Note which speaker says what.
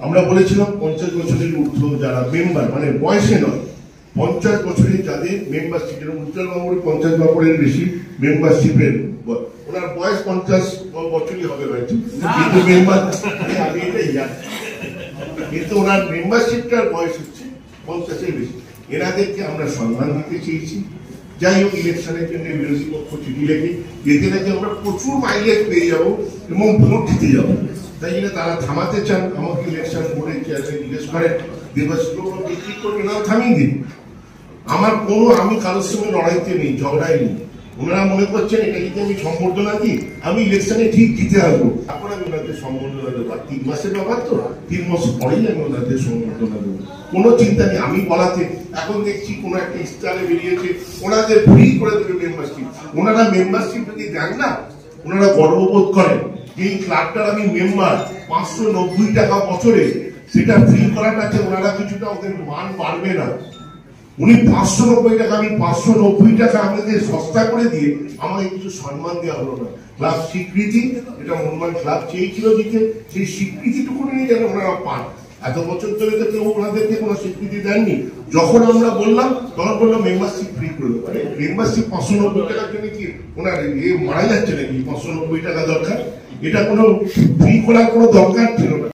Speaker 1: আমরা বলেছিলাম 50 বছরের ঊর্ধ্ব যারা মেম্বার, মানে বয়সে নয়, 50 বছরের যাদের মেম্বারশিপ, উজ্জ্বল বাবুর 50 বছরের বেশি মেম্বারশিপের, ওনার বয়স 50 বছরই হবে হয়তো, কিন্তু মেম্বার আমি এটাই জানি, কিন্তু ওনার মেম্বারশিপটার বয়স হচ্ছে 50-এর বেশি। এনাদেরকে আমরা সম্মান দিতে চেয়েছি। যাই হোক, ইলেকশনের জন্য বিরোধী পক্ষ চিঠি লেখে এতে নাকি আমরা প্রচুর মাইলেজ পেয়ে যাবো এবং ভোট দিতে যাবো, তাই জন্য তারা থামাতে চান। আমাকে ইলেকশন বোর্ডের চেয়ারম্যান জিজ্ঞেস করেন দেবাশিস বিক্রি করবে না, থামিয়ে দিন। আমি কারোর সঙ্গে লড়াইতে নেই, ঝগড়াই নেই। ওনারা মনে করছেন এটা যদি আমি সম্বর্ধনা দিই আমি ইলেকশনে ঠিক জিতে আসবো, এখন আমি ওনাদের সম্বর্ধনা দেবো। আর 3 মাসের ব্যাপার তো, 3 মাস পরেই আমি ওনাদের সম্বর্ধনা দেবো, কোনো চিন্তা নেই। আমি বলাতে এখন দেখছি কোনো একটা ইস্তারে বেরিয়েছে ওনাদের ফ্রি করে দেবে মেম্বারশিপ। ওনারা মেম্বারশিপ যদি দেন না, ওনারা গর্ববোধ করেন যে এই ক্লাবটার আমি মেম্বার, 590 টাকা বছরে, সেটা ফ্রি করাটাতে ওনারা কিছুটা ওদের মান বাড়বে না। উনি 590 টাকা, আমি 590 টাকা আমাদের সস্তা করে দিয়ে আমাকে কিছু সম্মান দেওয়া হলো না। ক্লাব স্বীকৃতি, এটা মোহনবাগান ক্লাব চেয়েছিল দিতে, সেই স্বীকৃতিটুকু নিয়ে যেন ওনারা পান। এত বছর ধরে তো কেউ ওনাদেরকে কোনো স্বীকৃতি দেননি। যখন আমরা বললাম তখন বললো মেম্বারশিপ ফ্রি করে দেবো। মেম্বারশিপ 590 টাকার জন্য কি ওনার মারা যাচ্ছে নাকি? 590 টাকা দরকার, এটা কোনো ফ্রি করার কোনো দরকার ছিল না।